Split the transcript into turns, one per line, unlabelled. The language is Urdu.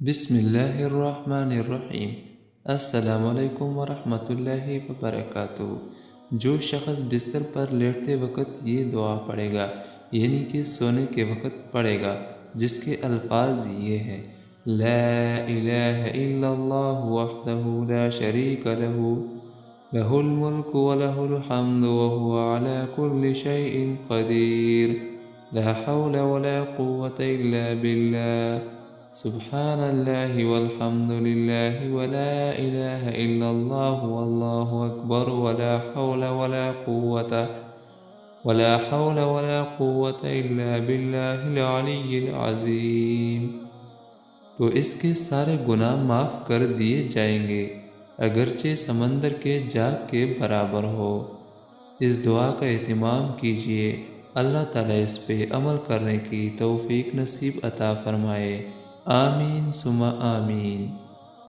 بسم اللہ الرحمن الرحیم۔ السلام علیکم ورحمۃ اللہ وبرکاتہ۔ جو شخص بستر پر لیٹتے وقت یہ دعا پڑھے گا، یعنی کہ سونے کے وقت پڑھے گا، جس کے الفاظ یہ ہیں: لا الہ الا اللہ وحدہ لا شریک لہ، لہ الملک ولہ الحمد وہو علی کل شیء قدیر، لا حول ولا قوة الا باللہ، سبحان اللہ والحمد للہ ولا الہ الا اللہ واللہ اکبر، ولا حول ولا قوة الا باللہ العلی العظیم۔ تو اس کے سارے گناہ معاف کر دیے جائیں گے، اگرچہ سمندر کے جاگ کے برابر ہو۔ اس دعا کا اہتمام کیجیے، اللہ تعالیٰ اس پہ عمل کرنے کی توفیق نصیب عطا فرمائے۔ آمین ثم آمین۔